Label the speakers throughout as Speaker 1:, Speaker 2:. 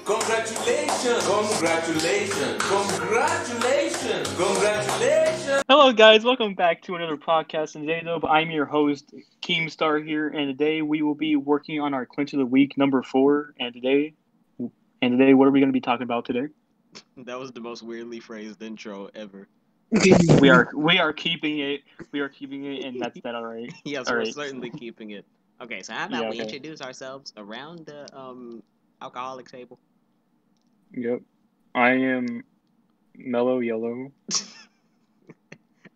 Speaker 1: Congratulations! Congratulations! Congratulations! Congratulations!
Speaker 2: Hello, guys. Welcome back to another podcast. And today, though, I'm your host, Keemstar here, and today we will be working on our Clinch of the Week number 4. And today, what are we going to be talking about today?
Speaker 3: That was the most weirdly phrased intro ever.
Speaker 2: We are keeping it. We are keeping it, and that's that. All right.
Speaker 3: Yes,
Speaker 2: all
Speaker 3: we're
Speaker 2: right.
Speaker 3: certainly keeping it. Okay, so how about
Speaker 2: Yeah,
Speaker 3: we
Speaker 2: okay.
Speaker 3: introduce ourselves around the alcoholic table?
Speaker 2: Yep. I am Mellow Yellow.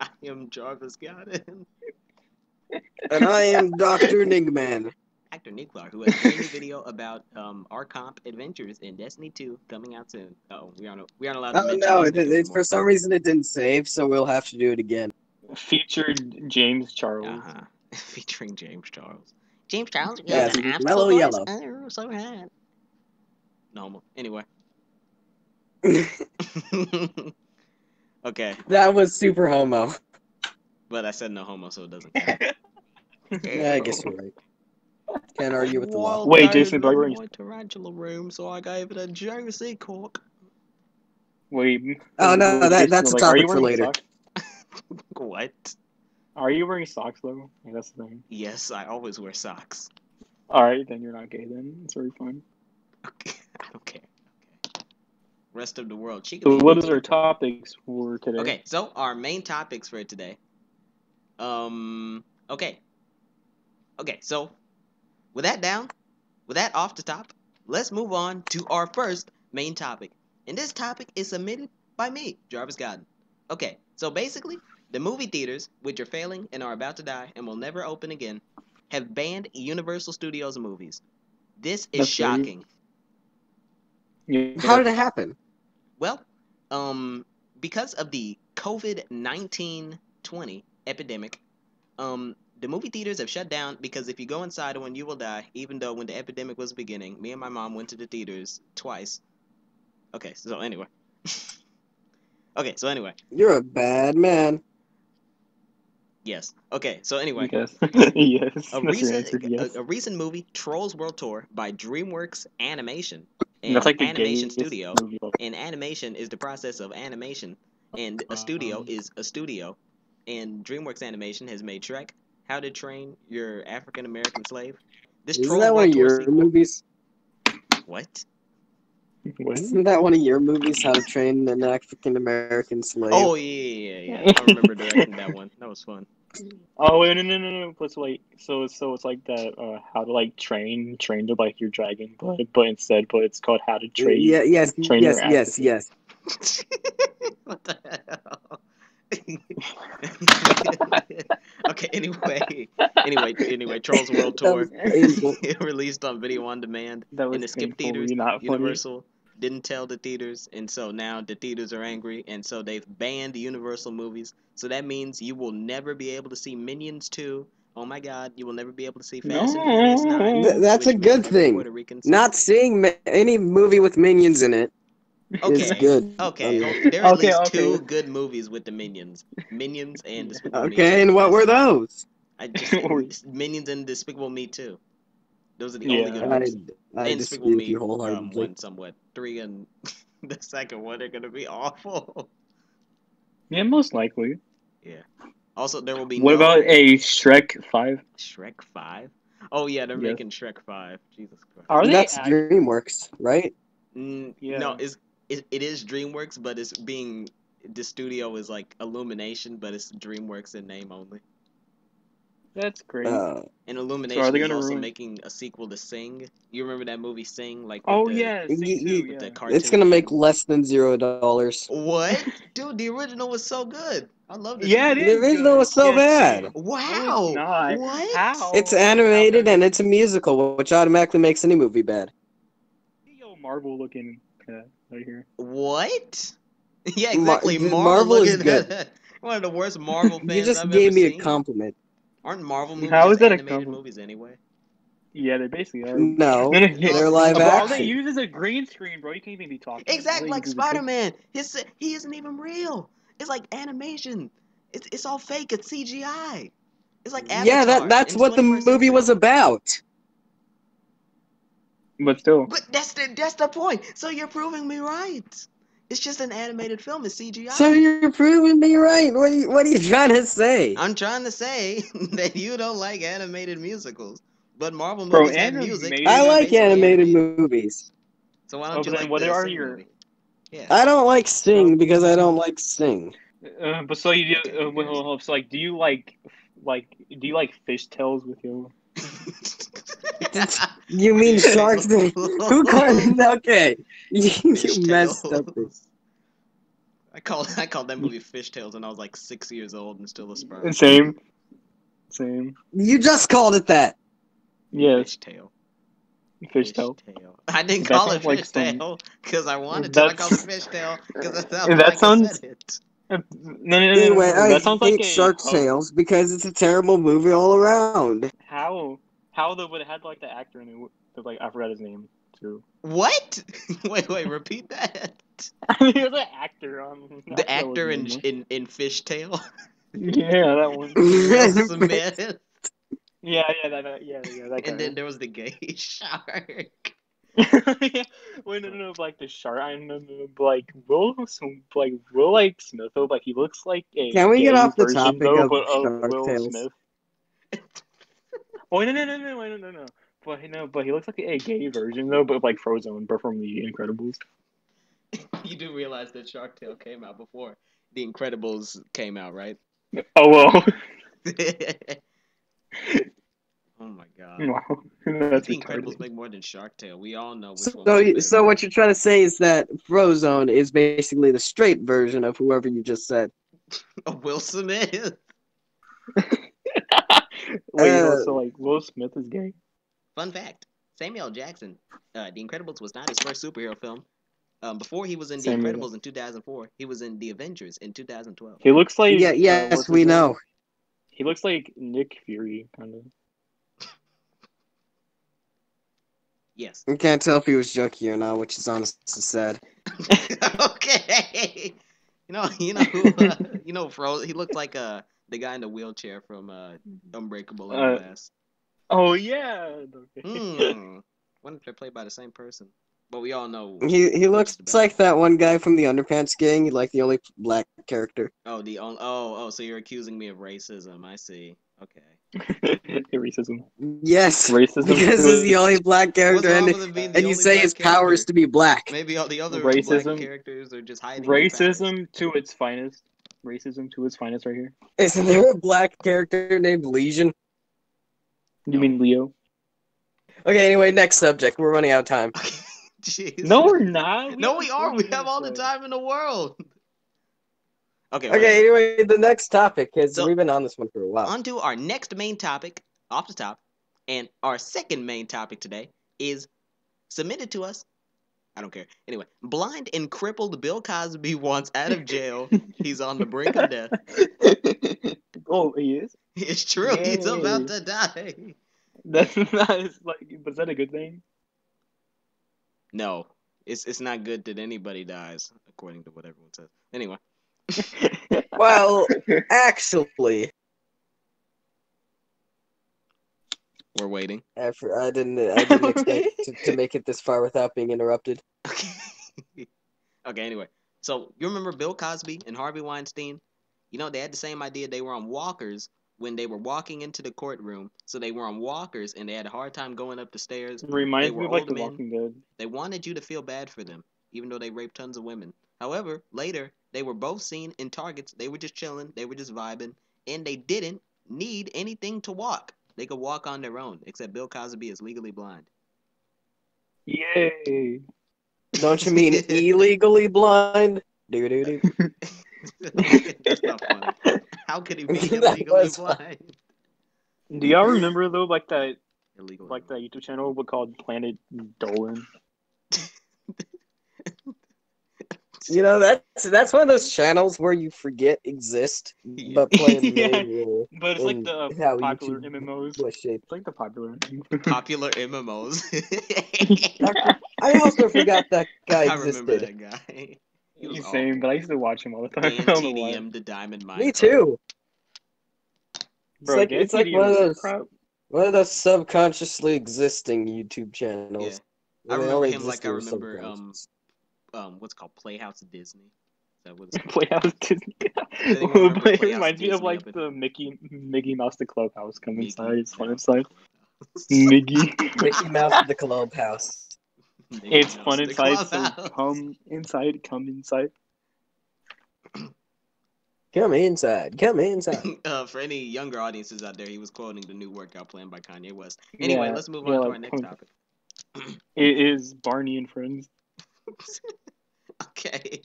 Speaker 3: I am Jarvis Godin.
Speaker 4: And I am Dr. Nigman.
Speaker 3: Actor Niklar, who has a new video about our comp adventures in Destiny 2 coming out soon. Oh, we aren't allowed to
Speaker 4: Oh
Speaker 3: mention
Speaker 4: no,
Speaker 3: Destiny 2 anymore.
Speaker 4: for some reason it didn't save, so we'll have to do it again.
Speaker 2: Featured James Charles.
Speaker 3: Featuring James Charles. James Charles?
Speaker 4: Yes,
Speaker 3: an asshole
Speaker 4: Mellow
Speaker 3: voice?
Speaker 4: Yellow.
Speaker 3: Oh, so hot. No homo. Anyway. Okay,
Speaker 4: That was super homo.
Speaker 3: but I said no homo, so it doesn't count.
Speaker 4: Yeah, I guess you're right. Can't argue with the law.
Speaker 2: Wait,
Speaker 3: Gave
Speaker 2: Jason, but
Speaker 3: it
Speaker 2: you're wearing-
Speaker 3: my tarantula room, so I gave it a juicy cock.
Speaker 2: Wait.
Speaker 4: Oh no, that's a
Speaker 2: like, are you
Speaker 4: topic for
Speaker 2: wearing
Speaker 4: later.
Speaker 2: socks?
Speaker 3: What?
Speaker 2: Are you wearing socks though? Like, that's the thing.
Speaker 3: Yes, I always wear socks.
Speaker 2: All right, then you're not gay. Then it's very fun.
Speaker 3: Okay, I don't care. Okay. Rest of the world.
Speaker 2: So, what is our topics for today?
Speaker 3: Okay, so our main topics for today. Okay. Okay, so with that off the top, let's move on to our first main topic. And this topic is submitted by me, Jarvis Godin. Okay, so basically, the movie theaters, which are failing and are about to die and will never open again, have banned Universal Studios movies. This is
Speaker 2: That's
Speaker 3: shocking.
Speaker 2: Yeah.
Speaker 4: How did it happen?
Speaker 3: Well, because of the COVID-19 epidemic, the movie theaters have shut down because if you go inside one, you will die, even though when the epidemic was beginning, me and my mom went to the theaters twice. Okay, so anyway.
Speaker 4: You're a bad man.
Speaker 3: Yes. Okay, so anyway.
Speaker 2: Yes. Yes.
Speaker 3: A
Speaker 2: That's your answer,
Speaker 3: recent,
Speaker 2: yes.
Speaker 3: a recent movie, Trolls World Tour by DreamWorks Animation, an
Speaker 2: That's like the
Speaker 3: animation
Speaker 2: gayest
Speaker 3: studio.
Speaker 2: movie of-
Speaker 3: And animation is the process of animation, and a studio is a studio. And DreamWorks Animation has made Shrek, How to Train Your African American Slave. This
Speaker 4: Isn't
Speaker 3: Trolls
Speaker 4: that one
Speaker 3: World
Speaker 4: of
Speaker 3: Tour
Speaker 4: your
Speaker 3: sequel.
Speaker 4: movies?
Speaker 3: What?
Speaker 2: What?
Speaker 4: Isn't that one of your movies? How to Train an African American Slave?
Speaker 3: Oh yeah. I remember directing that one. That was fun.
Speaker 2: Oh wait, no. Let's wait. So it's like that. How to like train to like your dragon, but it's called How to Train.
Speaker 4: Yeah, yes,
Speaker 2: train your
Speaker 4: yes.
Speaker 3: What the hell? Okay. Anyway. Trolls World Tour released on video on demand.
Speaker 2: That was
Speaker 3: In the skip
Speaker 2: painfully
Speaker 3: theaters,
Speaker 2: not funny.
Speaker 3: Universal didn't tell the theaters, and so now the theaters are angry, and so they've banned the Universal movies. So that means you will never be able to see Minions 2. Oh my God, you will never be able to see Fast and Furious 9.
Speaker 4: That's a
Speaker 3: which
Speaker 4: good
Speaker 3: means every
Speaker 4: thing.
Speaker 3: Puerto Rican
Speaker 4: Not seeing any movie with minions in it is good.
Speaker 3: Okay, there are at least two good movies with the Minions. Minions and Despicable Me.
Speaker 4: Okay, and what were those?
Speaker 3: I just Minions and Despicable Me 2. Those are the only good ones.
Speaker 4: I
Speaker 3: And
Speaker 4: disagree with you
Speaker 3: 1
Speaker 4: wholeheartedly.
Speaker 3: somewhat. 3 and the second one are gonna be awful.
Speaker 2: Yeah, most likely.
Speaker 3: Yeah. Also, there will be
Speaker 2: What about a Shrek 5?
Speaker 3: Shrek 5? Oh yeah, they're
Speaker 2: Yes.
Speaker 3: making Shrek 5. Jesus Christ.
Speaker 2: Are they?
Speaker 4: That's DreamWorks, right?
Speaker 2: Yeah.
Speaker 3: No, it is DreamWorks, but the studio is like Illumination, but it's DreamWorks in name only.
Speaker 2: That's great.
Speaker 3: And Illumination
Speaker 2: So are they
Speaker 3: is
Speaker 2: gonna
Speaker 3: also
Speaker 2: ruin-
Speaker 3: making a sequel to Sing. You remember that movie Sing? Like
Speaker 2: Oh
Speaker 3: with the,
Speaker 2: yeah, Sing 2,
Speaker 4: Ye-
Speaker 3: with the
Speaker 2: yeah.
Speaker 3: cartoon.
Speaker 4: It's gonna make less than $0.
Speaker 3: What? Dude, the original was so good. I love this.
Speaker 2: Yeah, it
Speaker 3: movie.
Speaker 2: is.
Speaker 4: The original
Speaker 2: good.
Speaker 4: was so
Speaker 2: Yeah,
Speaker 4: bad.
Speaker 2: same.
Speaker 3: Wow.
Speaker 2: No, it's not.
Speaker 3: What?
Speaker 2: How?
Speaker 4: It's animated and it's a musical, which automatically makes any movie bad.
Speaker 2: Yo, Marvel looking right here.
Speaker 3: What? Yeah, exactly.
Speaker 4: Marvel is
Speaker 3: looking
Speaker 4: good.
Speaker 3: at one of the worst Marvel fans
Speaker 4: You just
Speaker 3: I've
Speaker 4: gave
Speaker 3: ever
Speaker 4: me
Speaker 3: seen.
Speaker 4: a compliment.
Speaker 3: Aren't Marvel movies
Speaker 2: How is
Speaker 3: just
Speaker 2: that a
Speaker 3: animated
Speaker 2: compliment?
Speaker 3: movies anyway?
Speaker 2: Yeah, they basically are.
Speaker 4: No,
Speaker 2: Yeah.
Speaker 4: they're live
Speaker 2: But all they
Speaker 4: action.
Speaker 2: use is a green screen, bro. You can't even be talking.
Speaker 3: Exactly,
Speaker 2: All they
Speaker 3: like
Speaker 2: use is a
Speaker 3: Spider-Man. He isn't even real. It's like animation. It's all fake. It's CGI. It's like Avatar.
Speaker 4: Yeah, that's
Speaker 3: in
Speaker 4: what the
Speaker 3: 21st
Speaker 4: movie was
Speaker 3: century.
Speaker 4: about.
Speaker 2: But still,
Speaker 3: But that's the point. So you're proving me right. It's just an animated film. It's CGI.
Speaker 4: So you're proving me right. What are you trying to say?
Speaker 3: I'm trying to say that you don't like animated musicals, but Marvel
Speaker 2: bro,
Speaker 3: movies have music.
Speaker 2: animated.
Speaker 4: I
Speaker 3: And they're
Speaker 4: like
Speaker 3: basically
Speaker 4: animated
Speaker 3: animated.
Speaker 4: movies.
Speaker 3: So why
Speaker 2: Oh,
Speaker 3: don't you
Speaker 2: but then
Speaker 3: like
Speaker 2: what
Speaker 3: the
Speaker 2: are
Speaker 3: Sing
Speaker 2: your?
Speaker 3: movie? Yeah.
Speaker 4: I don't like Sing because I don't like Sing.
Speaker 2: But so you do.
Speaker 3: Okay, who cares?
Speaker 2: So like, do you like fishtails with your?
Speaker 4: You mean Shark Tank? Who called? Okay, you messed up.
Speaker 3: Fishtails. I called that movie Fishtails when I was like 6 years old and still a sperm.
Speaker 2: Same.
Speaker 4: You just called it that.
Speaker 2: Yes,
Speaker 3: Fishtail.
Speaker 2: fishtail.
Speaker 3: I didn't
Speaker 2: That
Speaker 3: call it
Speaker 2: sounds like some.
Speaker 3: fishtail because I wanted to. I called it fishtail because that sounds
Speaker 2: That
Speaker 3: like I
Speaker 2: sounds.
Speaker 3: said it.
Speaker 4: Anyway,
Speaker 2: No.
Speaker 4: I
Speaker 2: That sounds like
Speaker 4: hate
Speaker 2: a
Speaker 4: Shark Tales because it's a terrible movie all around.
Speaker 2: How though? But it had like the actor in it. Like I forgot his name too.
Speaker 3: What? Wait, repeat that.
Speaker 2: He was an actor on. I
Speaker 3: The
Speaker 2: forgot what
Speaker 3: actor
Speaker 2: his name
Speaker 3: in Fishtail,
Speaker 2: was. Yeah, that one.
Speaker 3: Will Smith,
Speaker 2: Yeah, that
Speaker 3: and
Speaker 2: guy.
Speaker 3: then there was the gay shark.
Speaker 2: Yeah. Wait, no, like the shark. I know, like Will like Smith though, like he looks like a
Speaker 4: Can we get
Speaker 2: gay
Speaker 4: off the
Speaker 2: version
Speaker 4: topic
Speaker 2: though,
Speaker 4: of
Speaker 2: but of
Speaker 4: Shark
Speaker 2: Will
Speaker 4: Tales?
Speaker 2: Smith. Oh no. But he looks like a gay version though, but like Frozone, but from The Incredibles.
Speaker 3: You do realize that Shark Tale came out before The Incredibles came out, right?
Speaker 2: Oh well.
Speaker 3: Oh my god.
Speaker 2: No,
Speaker 3: But
Speaker 2: that's
Speaker 3: The Incredibles
Speaker 2: retarded.
Speaker 3: make more than Shark Tale. We all know which one was better.
Speaker 4: So what you're trying to say is that Frozone is basically the straight version of whoever you just said.
Speaker 3: Will Smith.
Speaker 2: Wait, so like Will Smith is gay?
Speaker 3: Fun fact: Samuel L. Jackson, The Incredibles was not his first superhero film. Before he was in The
Speaker 2: Samuel.
Speaker 3: Incredibles in 2004, he was in The Avengers in 2012.
Speaker 2: He looks like
Speaker 4: Yes,
Speaker 2: what's his
Speaker 4: we
Speaker 2: name?
Speaker 4: know.
Speaker 2: He looks like Nick Fury, kind of.
Speaker 3: Yes.
Speaker 4: You can't tell if he was jokey or not, which is honestly sad.
Speaker 3: Okay. You know, Frozen. He looked like the guy in the wheelchair from Unbreakable and Glass.
Speaker 2: Oh yeah. Okay.
Speaker 3: Wonder if they're played by the same person. But we all know
Speaker 4: He looks like that one guy from the Underpants Gang, like the only black character.
Speaker 3: So you're accusing me of racism. I see. Okay.
Speaker 2: Racism.
Speaker 4: Yes,
Speaker 2: Racism.
Speaker 4: because he's the only black character,
Speaker 3: What's wrong with him being the
Speaker 4: and you
Speaker 3: only
Speaker 4: say
Speaker 3: black
Speaker 4: his power is
Speaker 3: character?
Speaker 4: to be black.
Speaker 3: Maybe all the other
Speaker 2: Racism.
Speaker 3: black characters are just hiding their powers.
Speaker 2: Racism to its finest. Racism to its finest, right here.
Speaker 4: Isn't there a black character named Legion?
Speaker 2: You mean Leo?
Speaker 4: Okay, anyway, next subject. We're running out of time.
Speaker 3: Jeez.
Speaker 2: No, we're not.
Speaker 3: No, we are.
Speaker 2: 40
Speaker 3: We have all the
Speaker 2: minutes
Speaker 3: time in the world. Okay.
Speaker 4: Okay, anyway, the next topic, because
Speaker 3: So-
Speaker 4: we've been on this one for a while.
Speaker 3: On to our next main topic, off the top, and our second main topic today is submitted to us. I don't care. Anyway, blind and crippled Bill Cosby wants out of jail. He's on the brink of death.
Speaker 2: Oh, he is?
Speaker 3: It's true. He's
Speaker 2: Yay.
Speaker 3: about to die.
Speaker 2: That's not like. But is that a good thing?
Speaker 3: No, it's not good that anybody dies, according to what everyone says. Anyway.
Speaker 4: Well, actually,
Speaker 3: We're waiting.
Speaker 4: I didn't expect to make it this far without being interrupted.
Speaker 3: Okay, anyway. So, you remember Bill Cosby and Harvey Weinstein? You know, they had the same idea. They were on walkers when they were walking into the courtroom. So, they were on walkers and they had a hard time going up the stairs.
Speaker 2: Reminds
Speaker 3: They
Speaker 2: me
Speaker 3: were
Speaker 2: of like
Speaker 3: old
Speaker 2: The
Speaker 3: men.
Speaker 2: Walking Dead.
Speaker 3: They wanted you to feel bad for them, even though they raped tons of women. However, later, they were both seen in targets. They were just chilling. They were just vibing. And they didn't need anything to walk. They could walk on their own, except Bill Cosby is legally blind.
Speaker 2: Yay!
Speaker 4: Don't you mean illegally blind? Do.
Speaker 3: That's not funny. How could he be
Speaker 4: That
Speaker 3: illegally
Speaker 4: was fun.
Speaker 3: blind?
Speaker 2: Do y'all remember though, like that
Speaker 3: Illegal.
Speaker 2: YouTube channel called Planet Dolan?
Speaker 4: You know, that's one of those channels where you forget exist, but play a
Speaker 2: Yeah.
Speaker 4: main role.
Speaker 2: But it's like
Speaker 4: in
Speaker 2: the
Speaker 4: how
Speaker 2: popular
Speaker 4: YouTube
Speaker 2: MMOs.
Speaker 4: was shaped.
Speaker 2: It's like the popular.
Speaker 3: Popular MMOs.
Speaker 4: I also forgot that guy
Speaker 3: I remember
Speaker 4: existed.
Speaker 3: that guy. He was
Speaker 2: Same,
Speaker 3: awful.
Speaker 2: but I used to watch him all the time. I
Speaker 3: Dan
Speaker 2: don't know why.
Speaker 3: TDM, the Diamond Mine.
Speaker 4: Me too.
Speaker 2: Bro,
Speaker 4: It's like one of those subconsciously existing YouTube channels.
Speaker 3: I
Speaker 4: They
Speaker 3: remember
Speaker 4: only
Speaker 3: him like I
Speaker 4: exist in some
Speaker 3: remember
Speaker 4: countries.
Speaker 3: what's it called Playhouse Disney. Is that what it's called?
Speaker 2: Playhouse Disney.
Speaker 3: anyone remember
Speaker 2: But it
Speaker 3: Playhouse
Speaker 2: reminds me of
Speaker 3: Disney
Speaker 2: like
Speaker 3: up in
Speaker 2: the Mickey Mouse the Clubhouse. Come
Speaker 3: Mickey
Speaker 2: inside. It's fun
Speaker 3: Mouse
Speaker 2: inside.
Speaker 3: Clubhouse?
Speaker 2: Mickey.
Speaker 4: Mickey Mouse the Clubhouse.
Speaker 3: Mickey
Speaker 2: It's
Speaker 3: Mouse
Speaker 2: fun
Speaker 3: the
Speaker 2: inside. So
Speaker 3: Clubhouse.
Speaker 2: come inside. Come inside.
Speaker 4: Come inside. Come inside.
Speaker 3: For any younger audiences out there, he was quoting the new workout plan by Kanye West. Anyway,
Speaker 2: Yeah.
Speaker 3: let's move
Speaker 2: Yeah.
Speaker 3: on to
Speaker 2: Like
Speaker 3: our next
Speaker 2: come.
Speaker 3: topic.
Speaker 2: It is Barney and Friends.
Speaker 3: Okay.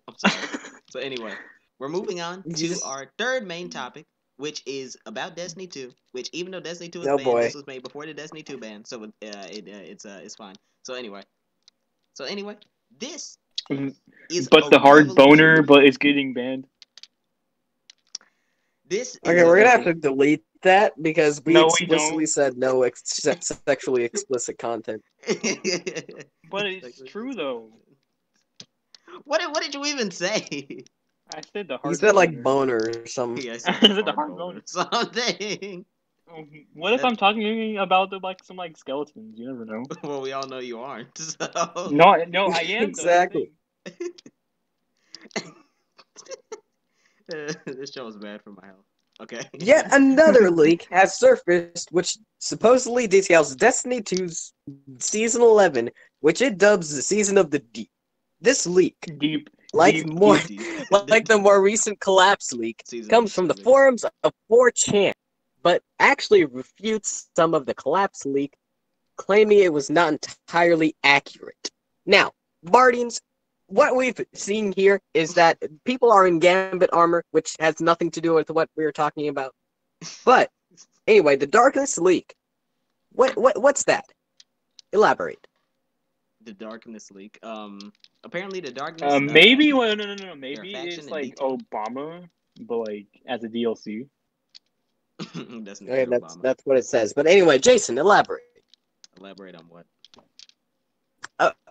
Speaker 3: I'm sorry. So anyway, we're moving on to
Speaker 4: Jesus.
Speaker 3: our third main topic, which is about Destiny 2. Which even though Destiny 2 is
Speaker 4: Oh
Speaker 3: banned,
Speaker 4: boy.
Speaker 3: this was made before the Destiny 2 ban, so it's fine. So anyway, this is
Speaker 2: But
Speaker 3: a
Speaker 2: the hard boner,
Speaker 3: revolution.
Speaker 2: but it's getting banned.
Speaker 3: This
Speaker 4: Okay,
Speaker 3: is
Speaker 4: we're gonna have to delete that because we
Speaker 2: No, we
Speaker 4: explicitly
Speaker 2: don't.
Speaker 4: said no sexually explicit content.
Speaker 2: But it's true though.
Speaker 3: What did you even say?
Speaker 2: I said the
Speaker 4: He
Speaker 2: hard
Speaker 4: said
Speaker 2: boner.
Speaker 4: like boner or something.
Speaker 3: Yeah, I
Speaker 2: I
Speaker 3: said
Speaker 2: said the
Speaker 3: hard
Speaker 2: hard
Speaker 3: boner.
Speaker 2: boner.
Speaker 3: Something.
Speaker 2: What if
Speaker 3: That-
Speaker 2: I'm talking about some skeletons? You never know.
Speaker 3: Well, we all know you aren't. So.
Speaker 2: No, I am. Though, that's the
Speaker 4: Exactly.
Speaker 2: thing.
Speaker 3: This show is bad for my health. Okay.
Speaker 4: Yet another leak has surfaced, which supposedly details Destiny 2's Season 11, which it dubs the Season of the Deep. This leak,
Speaker 2: Deep.
Speaker 4: like
Speaker 3: deep.
Speaker 4: the more recent Collapse leak,
Speaker 3: Season
Speaker 4: comes
Speaker 3: of
Speaker 4: from the
Speaker 3: Civic.
Speaker 4: forums of 4chan, but actually refutes some of the Collapse leak, claiming it was not entirely accurate. Now, Bardians, what we've seen here is that people are in Gambit armor, which has nothing to do with what we were talking about. But anyway, the Darkness leak. What's that? Elaborate.
Speaker 3: The Darkness leak. Apparently the Darkness.
Speaker 2: Maybe. Well, no. Maybe
Speaker 3: faction
Speaker 2: it's
Speaker 3: in
Speaker 2: like
Speaker 3: detail.
Speaker 2: Obama, but like as a DLC.
Speaker 3: That's not
Speaker 4: Okay,
Speaker 3: Obama.
Speaker 4: that's what it says. But anyway, Jason, elaborate.
Speaker 3: Elaborate on what?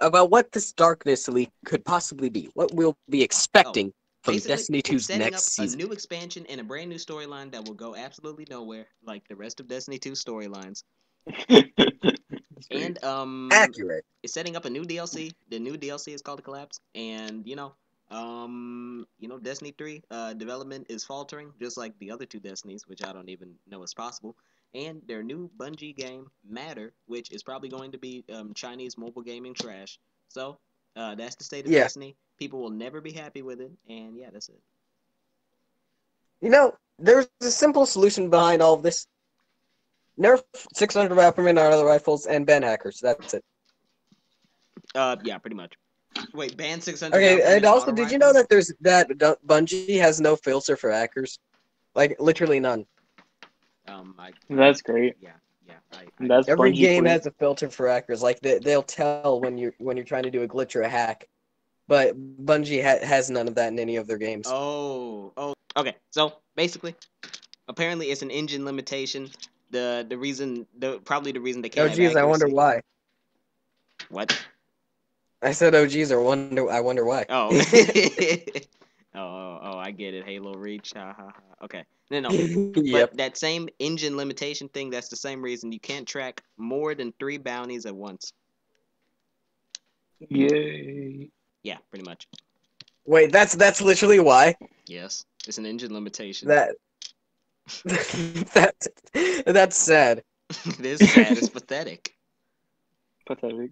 Speaker 4: About what this Darkness leak could possibly be. What we'll be expecting from
Speaker 3: Basically,
Speaker 4: Destiny
Speaker 3: it's
Speaker 4: 2's
Speaker 3: setting up
Speaker 4: next
Speaker 3: a
Speaker 4: season.
Speaker 3: new expansion and a brand new storyline that will go absolutely nowhere, like the rest of Destiny 2 storylines. And
Speaker 4: Accurate.
Speaker 3: it's setting up a new DLC. The new DLC is called Collapse, and Destiny 3 development is faltering, just like the other two Destinies, which I don't even know is possible. And their new Bungie game, Matter, which is probably going to be Chinese mobile gaming trash. So that's the state of Destiny. People will never be happy with it, and yeah, that's it.
Speaker 4: You know, there's a simple solution behind all of this. Nerf 600 Riflemen out of the rifles and ban hackers. That's it.
Speaker 3: Yeah, pretty much. Wait, ban 600.
Speaker 4: Okay,
Speaker 3: Riflemen
Speaker 4: and also,
Speaker 3: auto
Speaker 4: did you know
Speaker 3: rifles?
Speaker 4: that Bungie has no filter for hackers? Like, literally none.
Speaker 2: That's great.
Speaker 3: Yeah.
Speaker 2: That's
Speaker 4: Every
Speaker 2: Bungie
Speaker 4: game
Speaker 2: for you.
Speaker 4: has a filter for hackers. Like, they'll tell when you're trying to do a glitch or a hack. But Bungie has none of that in any of their games.
Speaker 3: Oh. Okay. So basically, apparently, it's an engine limitation. Probably the reason they can't
Speaker 4: Oh,
Speaker 3: have
Speaker 4: geez,
Speaker 3: accuracy.
Speaker 4: I wonder why.
Speaker 3: What?
Speaker 4: I said, oh, geez, I wonder why.
Speaker 3: Oh. oh, I get it. Halo Reach. Ha ha ha. Okay. No.
Speaker 4: Yep.
Speaker 3: But that same engine limitation thing, that's the same reason you can't track more than 3 bounties at once.
Speaker 2: Yay.
Speaker 3: Yeah, pretty much.
Speaker 4: Wait, that's literally why.
Speaker 3: Yes. It's an engine limitation.
Speaker 4: That's sad.
Speaker 3: It is sad. It's pathetic.
Speaker 2: Pathetic.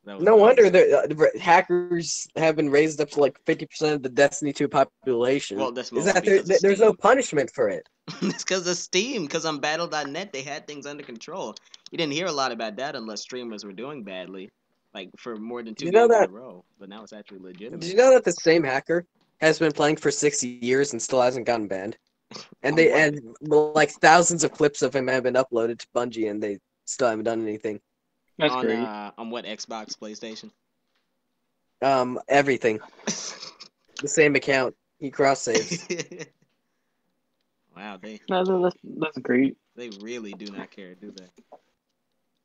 Speaker 4: No wonder the hackers have been raised up to like 50% of the Destiny 2 population.
Speaker 3: Well, that's
Speaker 4: is that
Speaker 3: mostly because of
Speaker 4: there's no
Speaker 3: Steam.
Speaker 4: punishment for it.
Speaker 3: It's because of Steam. Because on Battle.net, they had things under control. You didn't hear a lot about that unless streamers were doing badly, like for more than 2
Speaker 4: You know
Speaker 3: games in
Speaker 4: that-
Speaker 3: a row. But now it's actually
Speaker 4: Did
Speaker 3: legitimate.
Speaker 4: you know that the same hacker has been playing for 6 years and still hasn't gotten banned? And like thousands of clips of him have been uploaded to Bungie, and they still haven't done anything.
Speaker 2: That's great.
Speaker 3: On what Xbox, PlayStation?
Speaker 4: Everything. The same account. He cross saves.
Speaker 3: Wow,
Speaker 2: That's great.
Speaker 3: they really do not care, do they?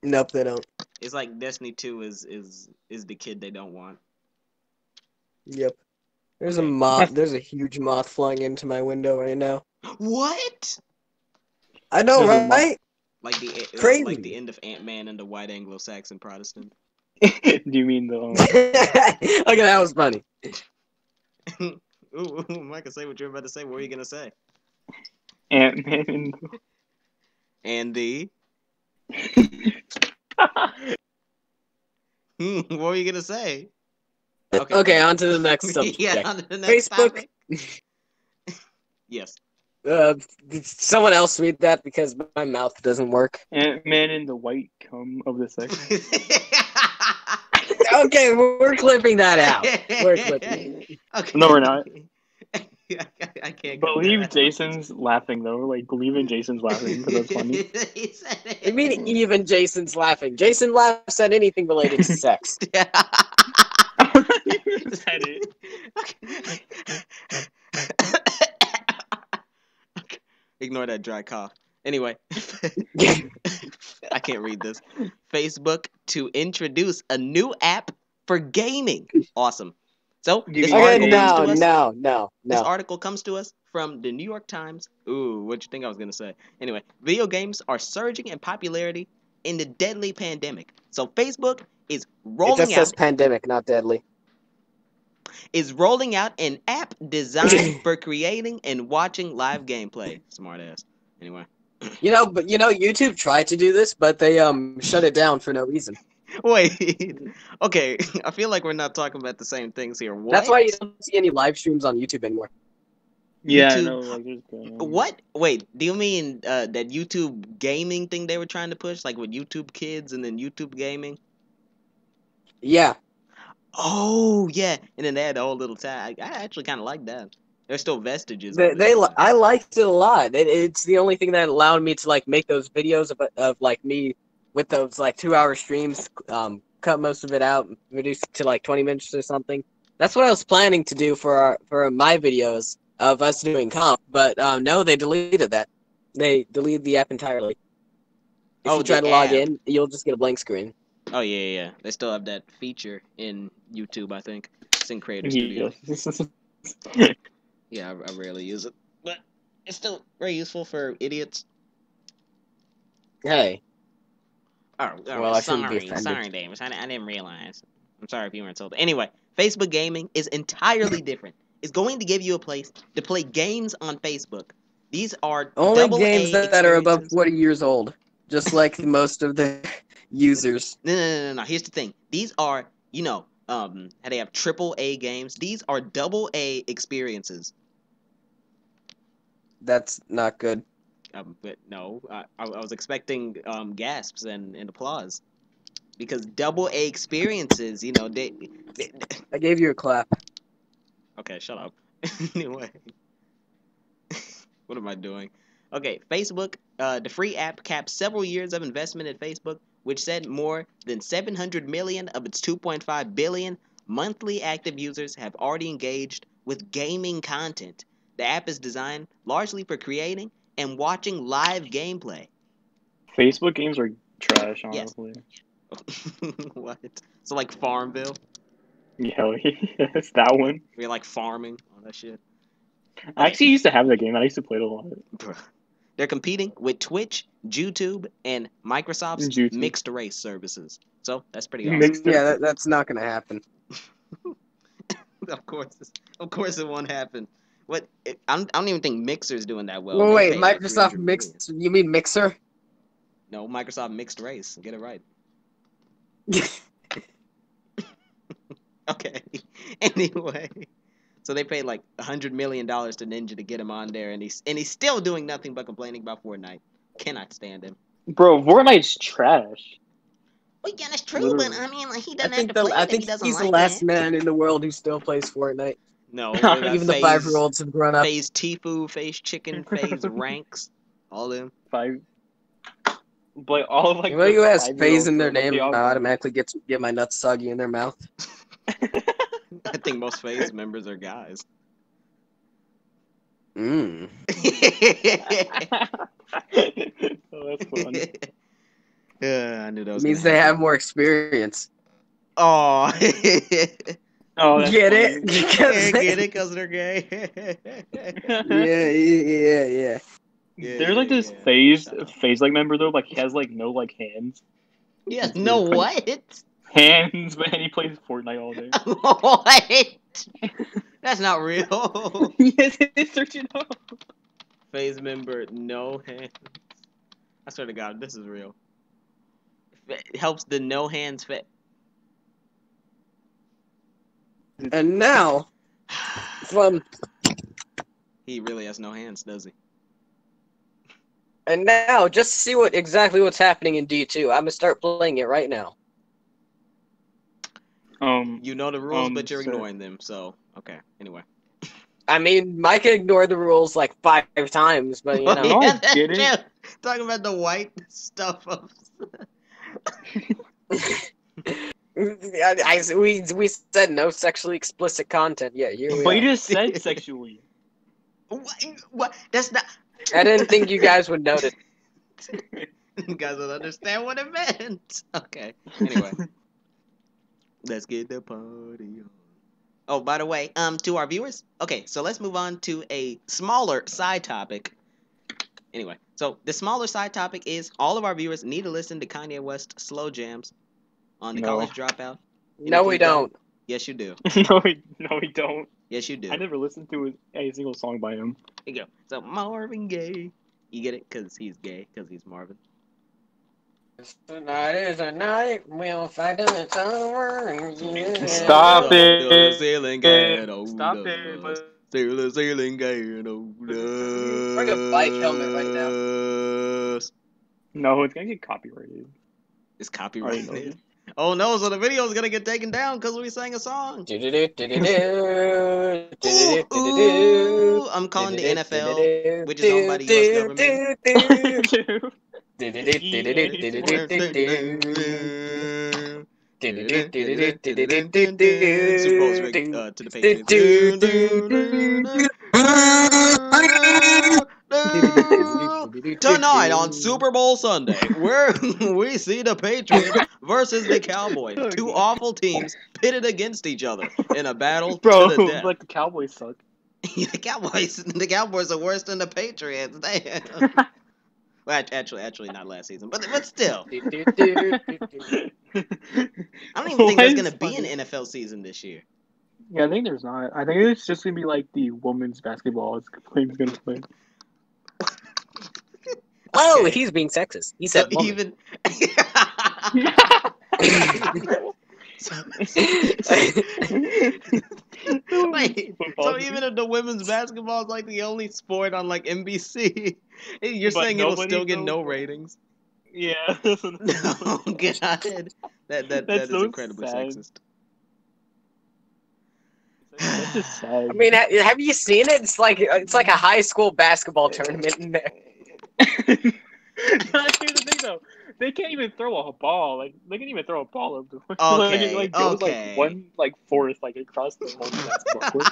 Speaker 4: Nope, they don't.
Speaker 3: It's like Destiny 2 is the kid they don't want.
Speaker 4: Yep. There's
Speaker 3: Okay.
Speaker 4: a moth. There's a huge moth flying into my window right now.
Speaker 3: What?
Speaker 4: I know,
Speaker 2: There's a moth.
Speaker 4: right?
Speaker 3: like the
Speaker 4: Crazy.
Speaker 3: end of Ant-Man and the White Anglo-Saxon Protestant.
Speaker 2: Do you mean the?
Speaker 4: Okay, that was funny.
Speaker 3: Ooh, Micah, say what you're about to say. What were you gonna say?
Speaker 2: Ant-Man and
Speaker 3: And the what were you gonna say?
Speaker 4: Okay, on to the next subject.
Speaker 3: Yeah, on to the next
Speaker 4: Facebook.
Speaker 3: topic. Yes.
Speaker 4: Someone else read that because my mouth doesn't work.
Speaker 2: Ant-Man and the White Cum of the Sex.
Speaker 4: Okay, we're clipping that out. We're clipping it.
Speaker 3: Okay.
Speaker 2: No, we're not.
Speaker 3: I can't
Speaker 2: Believe Jason's laughing though. Like believe in Jason's laughing because that's funny.
Speaker 3: He said it.
Speaker 4: I mean, even Jason's laughing. Jason laughs at anything related to sex.
Speaker 2: Said it.
Speaker 3: Ignore that dry cough. Anyway, I can't read this. Facebook to introduce a new app for gaming. Awesome. So this
Speaker 2: Okay,
Speaker 3: This article comes to us from the New York Times. Ooh, what'd you think I was gonna say? Anyway, video games are surging in popularity in the deadly pandemic. So Facebook is
Speaker 4: It just says pandemic, not deadly.
Speaker 3: rolling out an app designed for creating and watching live gameplay. Smart ass. Anyway.
Speaker 4: But YouTube tried to do this, but they shut it down for no reason.
Speaker 3: Wait. Okay, I feel like we're not talking about the same things here. What?
Speaker 4: That's why you don't see any live streams on YouTube anymore.
Speaker 2: Yeah,
Speaker 3: YouTube-
Speaker 2: I know. Like, there's going on.
Speaker 3: What? Wait, do you mean that YouTube gaming thing they were trying to push, like with YouTube Kids and then YouTube Gaming?
Speaker 4: Yeah.
Speaker 3: Oh yeah, and then they had the whole little tag. I actually kind of like that. There's still vestiges. of it.
Speaker 4: I liked it a lot. It's the only thing that allowed me to like make those videos of like me with those like 2-hour streams. Cut most of it out, reduce it to like 20 minutes or something. That's what I was planning to do for my videos of us doing comp, but no, they deleted that. They deleted the app entirely. If you try to log in, you'll just get a blank screen.
Speaker 3: Oh yeah. They still have that feature in YouTube, I think. It's in Creator Studio.
Speaker 2: Yes.
Speaker 3: Yeah, I rarely use it, but it's still very useful for idiots.
Speaker 4: Hey.
Speaker 3: Oh,
Speaker 4: Well, I shouldn't be offended.
Speaker 3: sorry, Davis. I didn't realize. I'm sorry if you weren't told. Anyway, Facebook gaming is entirely different. It's going to give you a place to play games on Facebook. These are
Speaker 4: Only
Speaker 3: double
Speaker 4: games
Speaker 3: A
Speaker 4: that are above
Speaker 3: experiences.
Speaker 4: 40 years old, just like most of the users.
Speaker 3: No. Here's the thing. These are, how they have triple A games. These are double A experiences.
Speaker 4: That's not good.
Speaker 3: But no, I was expecting gasps and applause because double A experiences, they
Speaker 4: I gave you a clap.
Speaker 3: Okay, shut up. Anyway, what am I doing? Okay, Facebook, the free app caps several years of investment in Facebook, which said more than 700 million of its 2.5 billion monthly active users have already engaged with gaming content. The app is designed largely for creating and watching live gameplay.
Speaker 2: Facebook games are trash,
Speaker 3: Yes.
Speaker 2: honestly.
Speaker 3: What? So like Farmville?
Speaker 2: Yeah, yes, that one.
Speaker 3: We're like farming, all that shit.
Speaker 2: I actually used to have that game. I used to play it a lot.
Speaker 3: Bruh. They're competing with Twitch, YouTube, and Microsoft's
Speaker 2: YouTube.
Speaker 3: mixed race services. So that's pretty awesome.
Speaker 2: Mixed
Speaker 4: Yeah, that's not gonna happen.
Speaker 3: Of course, it won't happen. What? I don't even think Mixer's doing that well.
Speaker 4: Well,
Speaker 3: They
Speaker 4: wait,
Speaker 3: pay like
Speaker 4: Microsoft
Speaker 3: 300
Speaker 4: Mixed. You mean Mixer?
Speaker 3: million. No, Microsoft mixed race. Get it right. Okay. Anyway, so they paid like $100 million to Ninja to get him on there, and he's still doing nothing but complaining about Fortnite. Cannot stand him.
Speaker 2: Bro, Fortnite's trash.
Speaker 3: Well, yeah, that's true,
Speaker 2: Literally.
Speaker 3: but I mean, like, he
Speaker 4: I
Speaker 3: doesn't have
Speaker 4: think
Speaker 3: to play
Speaker 4: I
Speaker 3: it if
Speaker 4: think
Speaker 3: he doesn't
Speaker 4: he's
Speaker 3: like
Speaker 4: the last
Speaker 3: it.
Speaker 4: man in the world who still plays Fortnite.
Speaker 3: No, what about
Speaker 4: Even the 5-year-olds have grown up.
Speaker 3: Phase Tifu, Phase Chicken, Phase Ranks, all them.
Speaker 2: But all of like.
Speaker 4: When you ask
Speaker 2: 5-year-olds,
Speaker 4: phase in their
Speaker 2: bro, like,
Speaker 4: name,
Speaker 2: they all
Speaker 4: I
Speaker 2: go-
Speaker 4: automatically get my nuts soggy in their mouth.
Speaker 3: I think most Phase members are guys.
Speaker 4: Mmm.
Speaker 2: Oh, that's funny.
Speaker 3: Yeah, I knew that was
Speaker 4: Means
Speaker 3: gonna
Speaker 4: they
Speaker 3: happen.
Speaker 4: have more experience.
Speaker 3: Oh,
Speaker 2: Oh, that's
Speaker 4: Get
Speaker 2: funny.
Speaker 4: it? Because
Speaker 3: get it? Because they're gay.
Speaker 4: yeah.
Speaker 2: There's like this phase like member though, like he has like no like hands.
Speaker 3: Yeah,
Speaker 2: It's
Speaker 3: no
Speaker 2: weird.
Speaker 3: what?
Speaker 2: Hands, man. He plays Fortnite all day.
Speaker 3: What? That's not real.
Speaker 2: Yes, it's searching up.
Speaker 3: Phase member, no hands. I swear to God, this is real. It helps the no hands fit.
Speaker 4: And now, from
Speaker 3: He really has no hands, does he?
Speaker 4: and now, just to see exactly what's happening in D2, I'm gonna start playing it right now.
Speaker 3: You know the rules, but you're
Speaker 2: so-
Speaker 3: ignoring them. So okay. Anyway.
Speaker 4: I mean, Mike ignored the rules like 5 times, but you know.
Speaker 2: No,
Speaker 3: yeah, that's
Speaker 2: get it?
Speaker 3: true. Talking about the white stuff of.
Speaker 4: We said no sexually explicit content. Yeah, here we
Speaker 2: But you
Speaker 4: are.
Speaker 2: just said sexually.
Speaker 3: What? That's not.
Speaker 4: I didn't think you guys would notice.
Speaker 3: You guys don't understand what it meant. Okay. Anyway. Let's get the party on. Oh, by the way, to our viewers. Okay, so let's move on to a smaller side topic. Anyway, so the smaller side topic is all of our viewers need to listen to Kanye West slow jams on the
Speaker 2: No.
Speaker 3: College Dropout.
Speaker 4: No, we don't.
Speaker 3: Yes, you do.
Speaker 2: no, we don't.
Speaker 3: Yes, you do.
Speaker 2: I never listened to a single song by him.
Speaker 3: Here you go. So Marvin Gaye. You get it? Because he's gay. Because he's Marvin.
Speaker 4: Tonight is a night we'll find it's over.
Speaker 2: Stop it.
Speaker 3: The ceiling ghetto.
Speaker 2: Stop it. But
Speaker 3: The ceiling ghetto.
Speaker 4: Bring a bike helmet right now.
Speaker 2: no, it's gonna get copyrighted.
Speaker 3: It's
Speaker 2: I already know
Speaker 3: copyrighted.
Speaker 2: this.
Speaker 3: Oh no, so the video is gonna get taken down because we sang a song. Ooh, I'm calling the NFL, which is owned by the US government. Super Bowl's rigged to the Patriots. Tonight on Super Bowl Sunday, where we see the Patriots versus the Cowboys, two awful teams pitted against each other in a battle
Speaker 2: Bro,
Speaker 3: to the death.
Speaker 2: like the Cowboys suck.
Speaker 3: The Cowboys are worse than the Patriots. Damn. Well, actually, not last season, but still. I don't even think there's gonna be an NFL season this year.
Speaker 2: Yeah, I think there's not. I think it's just gonna be like the women's basketball is gonna play.
Speaker 4: Oh,
Speaker 3: Okay.
Speaker 4: he's being sexist. He
Speaker 3: So
Speaker 4: said woman.
Speaker 3: even. Wait, so even if the women's basketball is like the only sport on like NBC, you're
Speaker 2: But
Speaker 3: saying it'll
Speaker 2: nobody
Speaker 3: still get
Speaker 2: knows
Speaker 3: no
Speaker 2: that.
Speaker 3: ratings?
Speaker 2: Yeah.
Speaker 3: Oh god, that is
Speaker 2: so
Speaker 3: incredibly
Speaker 2: sad.
Speaker 3: sexist.
Speaker 2: That's just sad.
Speaker 4: I mean, have you seen it? It's like a high school basketball tournament in there.
Speaker 2: Here's the thing though, they can't even throw a ball. Like they can't even throw a ball up the
Speaker 3: Okay,
Speaker 2: like, it goes
Speaker 3: okay.
Speaker 2: like 1/4 like across the whole basketball court.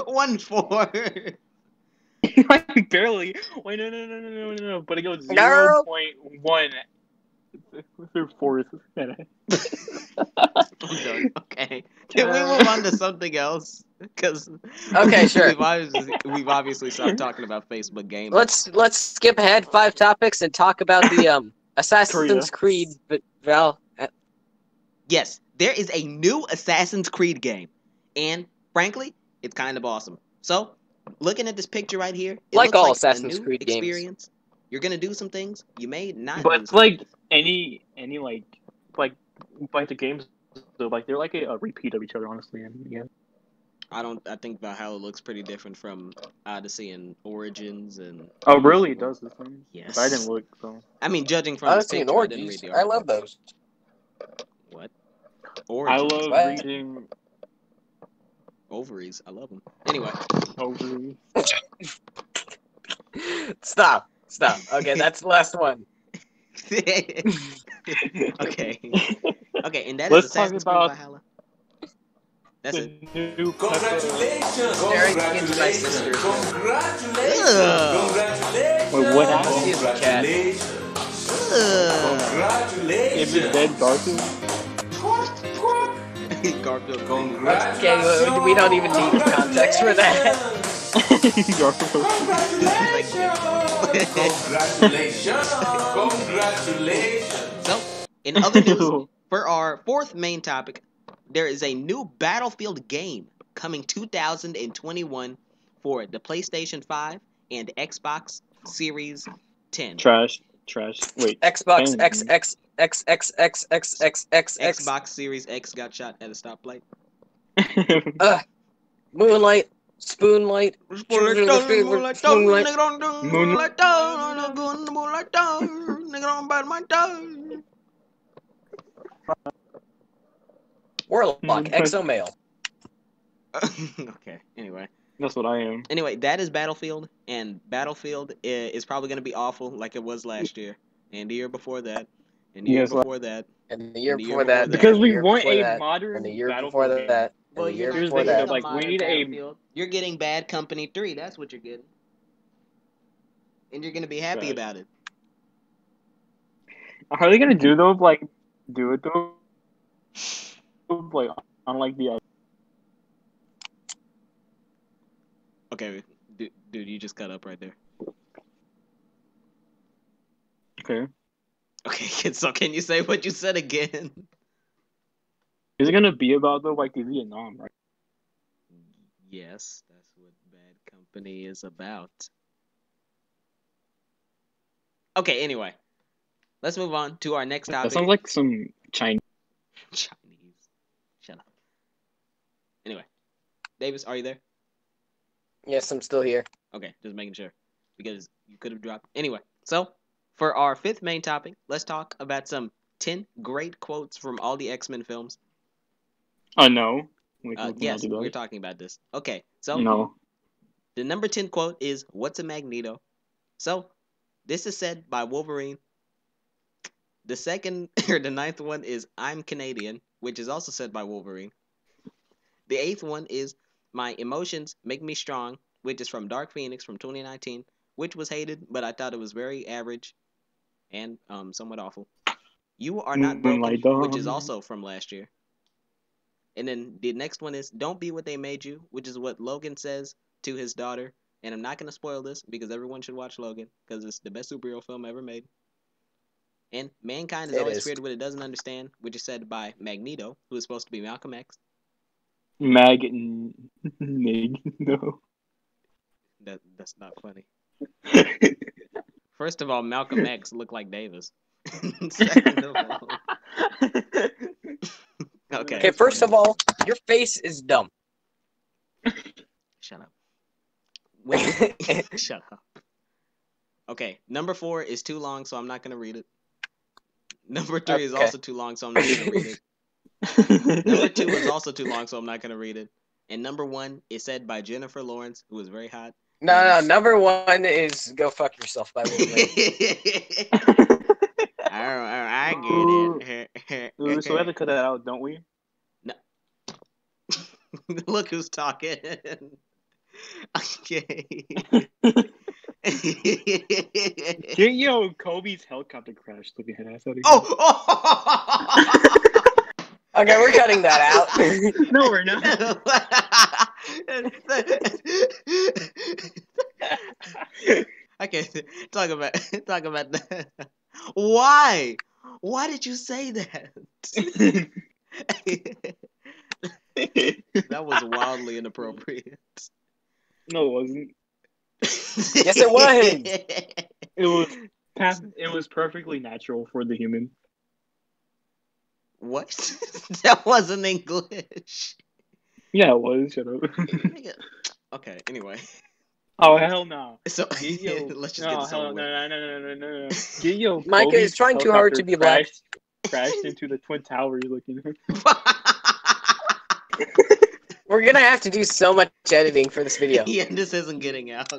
Speaker 3: 1-4.
Speaker 2: Like barely. Wait, no. But it goes
Speaker 4: Girl.
Speaker 2: 0.1 through fourth.
Speaker 3: I'm done. Okay, can we move on to something else? Because
Speaker 4: Okay, sure.
Speaker 3: we've obviously stopped talking about Facebook gaming.
Speaker 4: Let's skip ahead 5 topics and talk about the Assassin's Creed. But Val,
Speaker 3: Yes, there is a new Assassin's Creed game, and frankly, it's kind of awesome. So, looking at this picture right here, it
Speaker 4: Like
Speaker 3: looks
Speaker 4: all
Speaker 3: like
Speaker 4: Assassin's
Speaker 3: a new
Speaker 4: Creed games.
Speaker 3: experience. You're gonna do some things you may not.
Speaker 2: But
Speaker 3: do
Speaker 2: it's
Speaker 3: some
Speaker 2: like
Speaker 3: things.
Speaker 2: any like the games, so like they're like a repeat of each other, honestly. And yeah.
Speaker 3: I think Valhalla looks pretty different from Odyssey and Origins and.
Speaker 2: Oh, really? It does the same.
Speaker 3: Yes.
Speaker 2: But I didn't look. So
Speaker 3: I mean, judging from
Speaker 4: Odyssey
Speaker 3: the
Speaker 4: and
Speaker 3: picture, I didn't
Speaker 4: Origins.
Speaker 3: read the
Speaker 4: I
Speaker 3: article.
Speaker 4: love those.
Speaker 3: What?
Speaker 2: I
Speaker 3: Origins.
Speaker 2: love
Speaker 4: What?
Speaker 2: reading
Speaker 3: Ovaries. I love them. Anyway.
Speaker 2: over.
Speaker 4: Stop. Okay, that's the last one.
Speaker 3: Okay. Okay, and that is
Speaker 2: Let's talk
Speaker 3: Assassin's Creed
Speaker 2: about
Speaker 3: Valhalla. That's it.
Speaker 2: The new
Speaker 1: Congratulations!
Speaker 4: Staring into my
Speaker 1: Congratulations!
Speaker 4: sister.
Speaker 1: Congratulations!
Speaker 3: Ugh.
Speaker 1: Congratulations!
Speaker 2: Wait, what happened?
Speaker 4: She's a cat.
Speaker 3: Ugh.
Speaker 1: Congratulations!
Speaker 2: Is it dead Garfield?
Speaker 3: Garfield.
Speaker 1: Congratulations!
Speaker 4: Okay, we don't even need context for that.
Speaker 1: Congratulations! Congratulations!
Speaker 3: So, in other news, for our fourth main topic, there is a new Battlefield game coming 2021 for the PlayStation 5 and Xbox Series 10.
Speaker 2: Trash. Wait.
Speaker 4: Xbox
Speaker 2: 10.
Speaker 4: X X X X X X X X X.
Speaker 3: Xbox Series X got shot at a stoplight.
Speaker 4: Moonlight, Spoonlight. Warlock, Exomale.
Speaker 3: Okay, anyway.
Speaker 2: That's what I am.
Speaker 3: Anyway, that is Battlefield, and Battlefield is probably going to be awful like it was last year, and the year before that, and the year before that.
Speaker 4: And the year
Speaker 3: And the year
Speaker 4: before that.
Speaker 3: before that.
Speaker 2: Because
Speaker 4: and the
Speaker 2: we
Speaker 4: year
Speaker 2: want
Speaker 4: before
Speaker 2: a
Speaker 4: that,
Speaker 2: modern
Speaker 4: and the year
Speaker 2: Battlefield
Speaker 4: before
Speaker 2: game.
Speaker 4: that.
Speaker 3: Well,
Speaker 4: And the
Speaker 3: you're
Speaker 4: year
Speaker 3: not
Speaker 4: before
Speaker 3: getting
Speaker 4: that.
Speaker 3: a
Speaker 2: Like, we
Speaker 3: modern
Speaker 2: need a-
Speaker 3: Battlefield. You're getting Bad Company 3. That's what you're getting. And you're going to be happy
Speaker 2: Right.
Speaker 3: about it.
Speaker 2: Are they gonna do though? Like, do it though? Like, unlike the other.
Speaker 3: Okay, dude, you just cut up right there.
Speaker 2: Okay.
Speaker 3: Okay, so can you say what you said again?
Speaker 2: Is it gonna be about though, like the Vietnam, right?
Speaker 3: Yes, that's what Bad Company is about. Okay, anyway. Let's move on to our next
Speaker 2: That
Speaker 3: topic.
Speaker 2: sounds like some Chinese.
Speaker 3: Chinese. Shut up. Anyway. Davis, are you there?
Speaker 4: Yes, I'm still here.
Speaker 3: Okay, just making sure. Because you could have dropped. Anyway, so for our fifth main topic, let's talk about some 10 great quotes from all the X-Men films.
Speaker 2: No.
Speaker 3: Yes, we're talking about this. Okay, so
Speaker 2: No.
Speaker 3: the number 10 quote is, "What's a Magneto?" So, this is said by Wolverine. The second, or the ninth one is, "I'm Canadian," which is also said by Wolverine. The eighth one is, "My emotions make me strong," which is from Dark Phoenix from 2019, which was hated, but I thought it was very average and somewhat awful. "You are not broken,"
Speaker 2: Moonlight Dawn.
Speaker 3: which is also from last year. And then the next one is, "Don't be what they made you," which is what Logan says to his daughter. And I'm not going to spoil this because everyone should watch Logan because it's the best superhero film ever made. And "Mankind is
Speaker 4: It
Speaker 3: always
Speaker 4: is.
Speaker 3: feared what it doesn't understand," which is said by Magneto, who is supposed to be Malcolm X.
Speaker 2: No.
Speaker 3: That's not funny. First of all, Malcolm X looked like Davis. Second of all,
Speaker 4: Okay, first of all, your face is dumb.
Speaker 3: Shut up. Shut up. Okay, number 4 is too long, so I'm not gonna read it. Number 3 is
Speaker 4: Okay.
Speaker 3: also too long, so I'm not gonna read it. Number 2 is also too long, so I'm not gonna read it. And number 1 is said by Jennifer Lawrence, who is very hot.
Speaker 4: No, number 1 is "Go Fuck Yourself" by Wolverine.
Speaker 3: I get it.
Speaker 2: Ooh, so we have to cut that out, don't we?
Speaker 3: No. Look who's talking. Okay.
Speaker 2: Yo, Kobe's helicopter crash looking at us.
Speaker 3: Oh!
Speaker 4: Okay, we're cutting that out.
Speaker 2: No, we're not.
Speaker 3: Okay, talk about that. Why? Why did you say that? That was wildly inappropriate.
Speaker 2: No, it wasn't.
Speaker 4: Yes, it was.
Speaker 2: It was perfectly natural for the human.
Speaker 3: What? That wasn't English.
Speaker 2: Yeah, it was. Shut up.
Speaker 3: Okay, anyway.
Speaker 2: Oh, hell no.
Speaker 3: So,
Speaker 2: Yo,
Speaker 3: let's just
Speaker 2: no,
Speaker 3: get this over with.
Speaker 2: no. Yo,
Speaker 4: Micah
Speaker 2: Kobe's
Speaker 4: is trying too hard to be black.
Speaker 2: crashed into the Twin Towers looking.
Speaker 4: We're gonna have to do so much editing for this video.
Speaker 3: Yeah, this isn't getting out.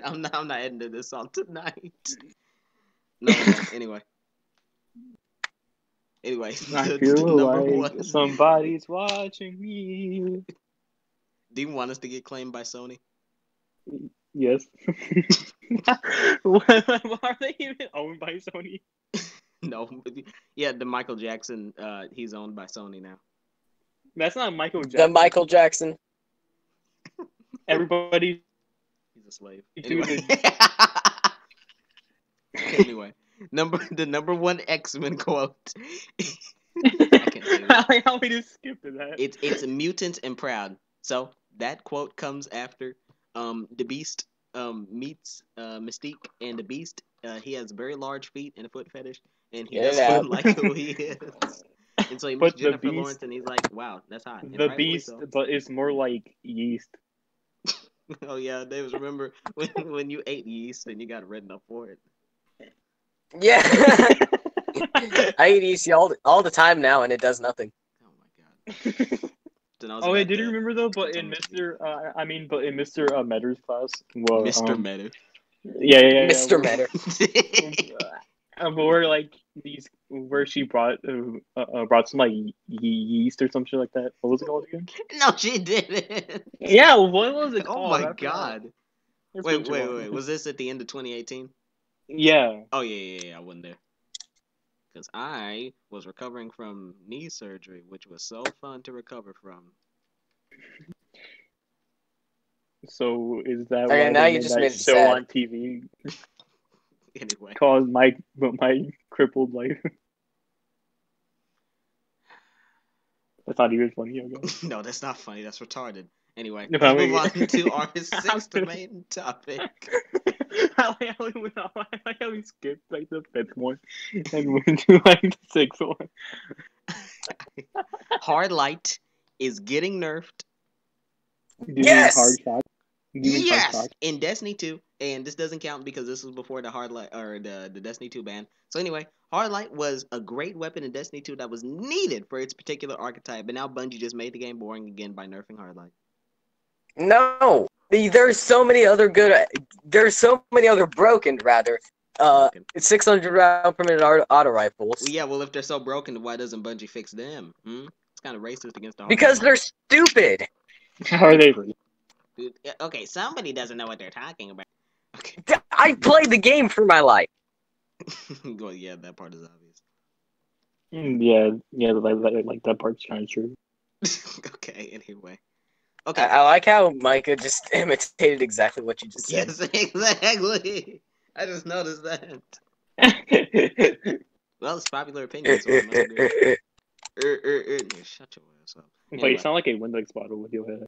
Speaker 3: I'm not editing this on tonight. No. Anyway,
Speaker 2: I feel
Speaker 3: number
Speaker 2: like
Speaker 3: 1.
Speaker 2: somebody's watching me.
Speaker 3: Do you want us to get claimed by Sony?
Speaker 2: Yes. Are they even owned by Sony?
Speaker 3: No. Yeah, the Michael Jackson. He's owned by Sony now.
Speaker 2: That's not Michael Jackson.
Speaker 4: The Michael Jackson.
Speaker 2: Everybody
Speaker 3: He's a slave.
Speaker 2: to
Speaker 3: Anyway.
Speaker 2: the
Speaker 3: Anyway, the number one X-Men quote. I can't say that.
Speaker 2: how we just skipped to that.
Speaker 3: It's mutant and proud. So that quote comes after the Beast meets Mystique, and the Beast he has very large feet and a foot fetish, and he
Speaker 4: Get it
Speaker 3: doesn't
Speaker 4: out.
Speaker 3: like who he is. And so he meets
Speaker 2: But the
Speaker 3: Jennifer
Speaker 2: Beast-
Speaker 3: Lawrence, and he's like, "Wow, that's hot." And
Speaker 2: The
Speaker 3: rightfully
Speaker 2: beast,
Speaker 3: so.
Speaker 2: but it's more like yeast.
Speaker 3: Oh yeah, Davis, remember when you ate yeast and you got written up for it?
Speaker 4: Yeah. I eat yeast all the time now, and it does nothing.
Speaker 3: Oh my god. Then I was
Speaker 2: Oh wait,
Speaker 3: about
Speaker 2: did
Speaker 3: to
Speaker 2: you remember though? But in Mr. But in Mr. Metter's class, well,
Speaker 3: Mr. Meta.
Speaker 2: yeah,
Speaker 4: Mr.
Speaker 2: where-
Speaker 4: Metter.
Speaker 2: where like where she brought some like yeast or some shit like that. What was it called again?
Speaker 3: No, she didn't.
Speaker 2: Yeah, what was it
Speaker 3: Oh
Speaker 2: called?
Speaker 3: my
Speaker 2: I forgot.
Speaker 3: god.
Speaker 2: It's
Speaker 3: Wait,
Speaker 2: been too
Speaker 3: wait,
Speaker 2: long.
Speaker 3: wait. Was this at the end of 2018?
Speaker 2: Yeah.
Speaker 3: Oh yeah. I wasn't there. Because I was recovering from knee surgery, which was so fun to recover from.
Speaker 2: So is that
Speaker 4: Okay,
Speaker 2: why
Speaker 4: now
Speaker 2: they
Speaker 4: you
Speaker 2: made
Speaker 4: just
Speaker 2: that
Speaker 4: made it
Speaker 2: show
Speaker 4: sad.
Speaker 2: on TV
Speaker 3: Anyway.
Speaker 2: called my crippled life? That's not even funny, okay?
Speaker 3: No, that's not funny. That's retarded. Anyway,
Speaker 2: No,
Speaker 3: let's
Speaker 2: I
Speaker 3: move
Speaker 2: mean-
Speaker 3: on to our sixth main topic.
Speaker 2: I like how we skipped like the fifth one and went to like the sixth one.
Speaker 3: Hard Light is getting nerfed.
Speaker 2: Do you
Speaker 4: Yes!
Speaker 2: mean hard shock? Do you mean hard
Speaker 3: Yes,
Speaker 2: shock?
Speaker 3: in Destiny 2, and this doesn't count because this was before the Hard Light or the Destiny 2 ban. So anyway, Hard Light was a great weapon in Destiny 2 that was needed for its particular archetype, but now Bungie just made the game boring again by nerfing Hard Light.
Speaker 4: No, there's so many other good. There's so many other broken rather.
Speaker 3: Broken.
Speaker 4: 600 round per minute auto rifles.
Speaker 3: Well, yeah, well if they're so broken, why doesn't Bungie fix them? It's kind of racist against the Hard
Speaker 4: Because
Speaker 3: Light.
Speaker 4: they're stupid.
Speaker 2: How are they free?
Speaker 3: Dude, okay, somebody doesn't know what they're talking about. Okay.
Speaker 4: I played the game for my life.
Speaker 3: Well, yeah, that part is obvious.
Speaker 2: Yeah, like that part's kind of true.
Speaker 3: Okay, anyway. Okay.
Speaker 4: I like how Micah just imitated exactly what you just said.
Speaker 3: Yes, exactly. I just noticed that. Well, it's popular opinion, so I must agree. Shut your ass up.
Speaker 2: But you sound like a Windex bottle with your head.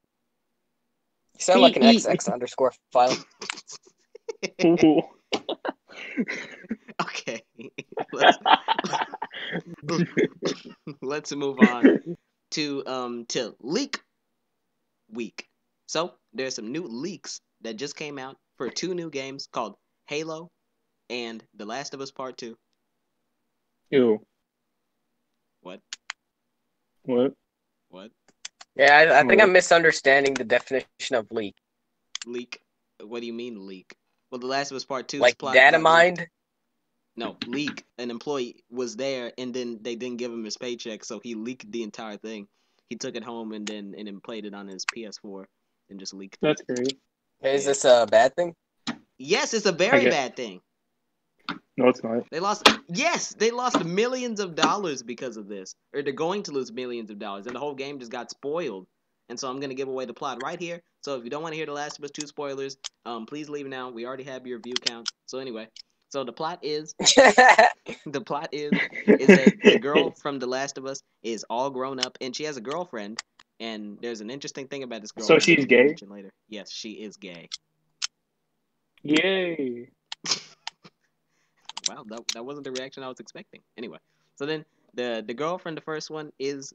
Speaker 4: You sound like an XX_ file.
Speaker 2: Ooh.
Speaker 3: Okay. Let's move on to leak week. So there's some new leaks that just came out for 2 new games called Halo and The Last of Us Part 2.
Speaker 2: Ew.
Speaker 3: What?
Speaker 2: What?
Speaker 3: What?
Speaker 4: Yeah, I think I'm misunderstanding the definition of leak.
Speaker 3: Leak? What do you mean leak? Well, The Last of Us Part 2
Speaker 4: Like
Speaker 3: plot
Speaker 4: data
Speaker 3: got
Speaker 4: mined?
Speaker 3: leaked. No, leak. An employee was there, and then they didn't give him his paycheck, so he leaked the entire thing. He took it home and then played it on his PS4 and just leaked it.
Speaker 2: That's great.
Speaker 4: Is this a bad thing?
Speaker 3: Yes, it's a very
Speaker 2: Okay.
Speaker 3: bad thing.
Speaker 2: No, it's not.
Speaker 3: They lost millions of dollars because of this. Or they're going to lose millions of dollars, and the whole game just got spoiled. And so I'm going to give away the plot right here. So if you don't want to hear The Last of Us 2 spoilers, please leave now. We already have your view count. So anyway, so the plot is that the girl from The Last of Us is all grown up, and she has a girlfriend. And there's an interesting thing about this girl.
Speaker 2: So she's gay?
Speaker 3: Mention later. Yes, she is gay.
Speaker 2: Yay.
Speaker 3: Wow, that wasn't the reaction I was expecting. Anyway, so then the girl from the first one is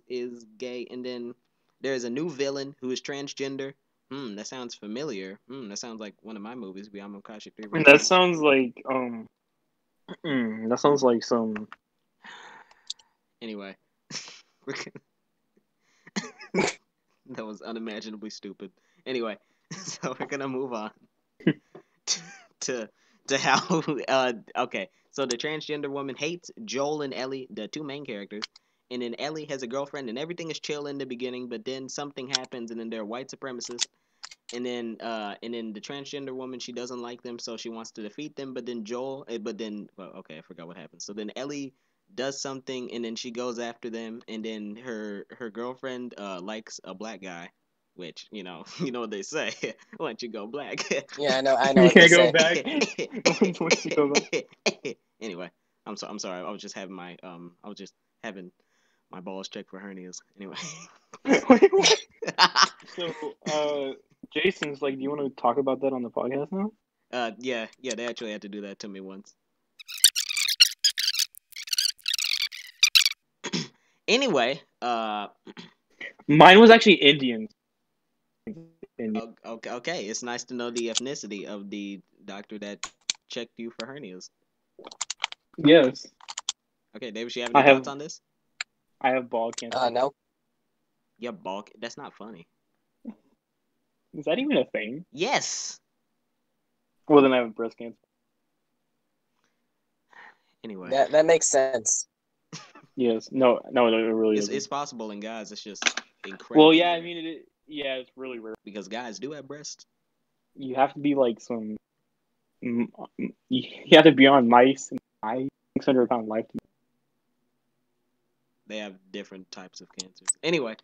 Speaker 3: gay, and then there's a new villain who is transgender. That sounds familiar. That sounds like one of my movies, Beyond Mokashi 3.
Speaker 2: That sounds like that sounds like some.
Speaker 3: Anyway, that was unimaginably stupid. Anyway, so we're gonna move on to how okay. So the transgender woman hates Joel and Ellie, the 2 main characters, and then Ellie has a girlfriend, and everything is chill in the beginning, but then something happens, and then they're white supremacists, and then the transgender woman, she doesn't like them, so she wants to defeat them, but then I forgot what happens. So then Ellie does something, and then she goes after them, and then her girlfriend likes a black guy, which you know what they say. Once you go black.
Speaker 4: Yeah, I know
Speaker 2: You
Speaker 4: what they
Speaker 2: can't go
Speaker 4: say.
Speaker 2: back. Once you go back.
Speaker 3: Anyway, I'm sorry. I was just having my balls checked for hernias. Anyway.
Speaker 2: Wait, what? So, Jason's like, do you want to talk about that on the podcast now?
Speaker 3: Yeah, they actually had to do that to me once. Anyway,
Speaker 2: Mine was actually Indian.
Speaker 3: okay, it's nice to know the ethnicity of the doctor that checked you for hernias.
Speaker 2: Yes,
Speaker 3: Okay, David, you have
Speaker 2: I
Speaker 3: any thoughts
Speaker 2: have.
Speaker 3: on this?
Speaker 2: I have ball cancer.
Speaker 4: No.
Speaker 3: Yeah, bulk. That's not funny.
Speaker 2: Is that even a thing?
Speaker 3: Yes.
Speaker 2: Well, then I have breast cancer.
Speaker 3: Anyway,
Speaker 4: That makes sense.
Speaker 2: Yes. No, it really isn't.
Speaker 3: it's possible in guys. It's just incredibly.
Speaker 2: Well, yeah, I
Speaker 3: rare.
Speaker 2: mean, yeah, it's really rare.
Speaker 3: Because guys do have breasts.
Speaker 2: You have to be like some. You have to be on mice and 600-pound life.
Speaker 3: They have different types of cancers. Anyway.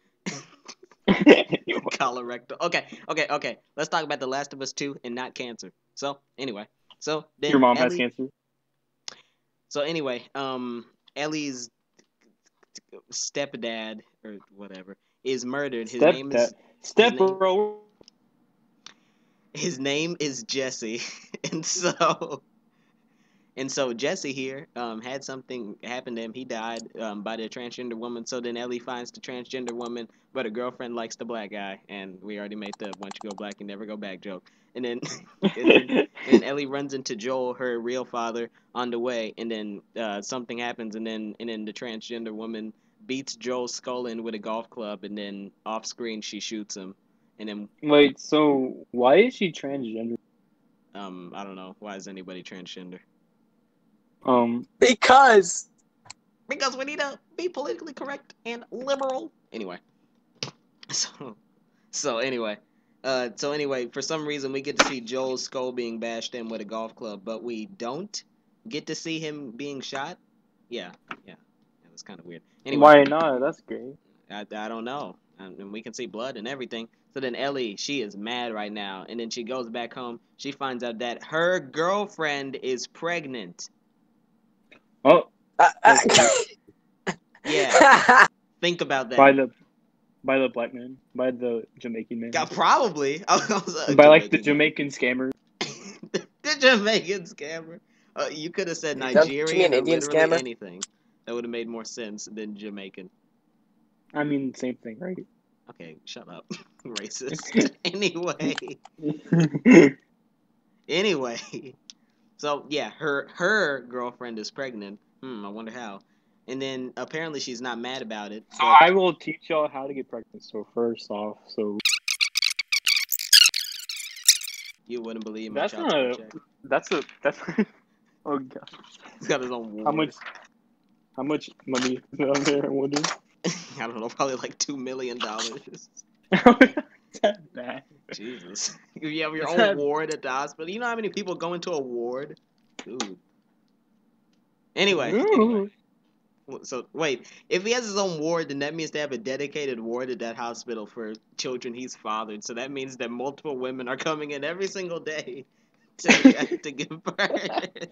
Speaker 3: Colorectal. Okay. Let's talk about The Last of Us 2 and not cancer. So, anyway. So, then
Speaker 2: Your mom has
Speaker 3: Ellie...
Speaker 2: cancer.
Speaker 3: So, anyway, Ellie's stepdad, or whatever, is murdered. His name is Jesse. And so Jesse here had something happen to him. He died by the transgender woman. So then Ellie finds the transgender woman, but her girlfriend likes the black guy. And we already made the once you go black, you never go back joke. And then, and then Ellie runs into Joel, her real father, on the way. And then something happens. And then the transgender woman beats Joel's skull in with a golf club. And then off screen, she shoots him. And then
Speaker 2: Wait, so why is she transgender?
Speaker 3: I don't know. Why is anybody transgender?
Speaker 4: Because
Speaker 3: we need to be politically correct and liberal. Anyway, so anyway, for some reason we get to see Joel's skull being bashed in with a golf club, but we don't get to see him being shot. Yeah, that's kind of weird. Anyway,
Speaker 2: why not? That's great.
Speaker 3: I don't know, and we can see blood and everything. So then Ellie, she is mad right now, and then she goes back home. She finds out that her girlfriend is pregnant.
Speaker 2: Oh,
Speaker 3: yeah. Think about that.
Speaker 2: By the black man, by the Jamaican man.
Speaker 3: God, probably.
Speaker 2: By like the Jamaican scammer.
Speaker 3: The Jamaican scammer. You could have said
Speaker 4: Don't you
Speaker 3: Nigerian
Speaker 4: mean
Speaker 3: or
Speaker 4: Indian
Speaker 3: literally
Speaker 4: scammer?
Speaker 3: anything. That would have made more sense than Jamaican.
Speaker 2: I mean, same thing, right?
Speaker 3: Okay, shut up, racist. Anyway. So yeah, her girlfriend is pregnant. I wonder how. And then apparently she's not mad about it.
Speaker 2: So I will teach y'all how to get pregnant. So first off,
Speaker 3: you wouldn't believe my
Speaker 2: that's
Speaker 3: child support check.
Speaker 2: That's oh god.
Speaker 3: He's got his own ward.
Speaker 2: How much money is out there? I wonder.
Speaker 3: I don't know, probably like $2 million.
Speaker 2: That's bad.
Speaker 3: Jesus. You have your own ward at the hospital. You know how many people go into a ward? Dude. Anyway. So, wait. If he has his own ward, then that means they have a dedicated ward at that hospital for children he's fathered. So that means that multiple women are coming in every single day to give birth.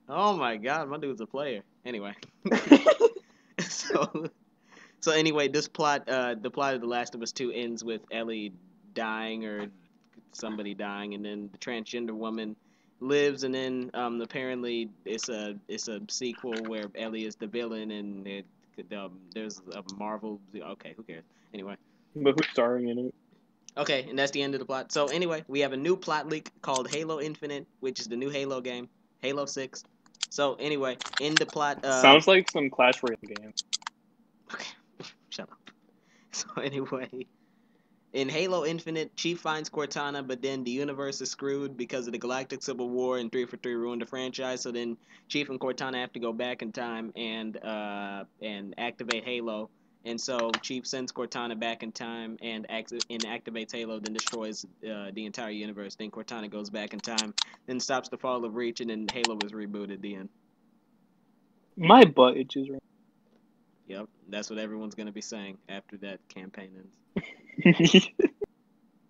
Speaker 3: Oh my god, my dude's a player. Anyway. So anyway, the plot of The Last of Us 2 ends with Ellie dying or somebody dying, and then the transgender woman lives, and then apparently it's a sequel where Ellie is the villain, and there's a Marvel. Okay, who cares? Anyway.
Speaker 2: But who's starring in it?
Speaker 3: Okay, and that's the end of the plot. So anyway, we have a new plot leak called Halo Infinite, which is the new Halo game, Halo 6. So anyway, in the plot,
Speaker 2: sounds like some Clash Royale game.
Speaker 3: Okay, shut up. So anyway, in Halo Infinite, Chief finds Cortana, but then the universe is screwed because of the Galactic Civil War, and 343 ruined the franchise. So then Chief and Cortana have to go back in time and activate Halo. And so Chief sends Cortana back in time and activates Halo, then destroys the entire universe. Then Cortana goes back in time, then stops the fall of Reach, and then Halo is rebooted. The end.
Speaker 2: My butt itches right.
Speaker 3: Yep, that's what everyone's gonna be saying after that campaign ends.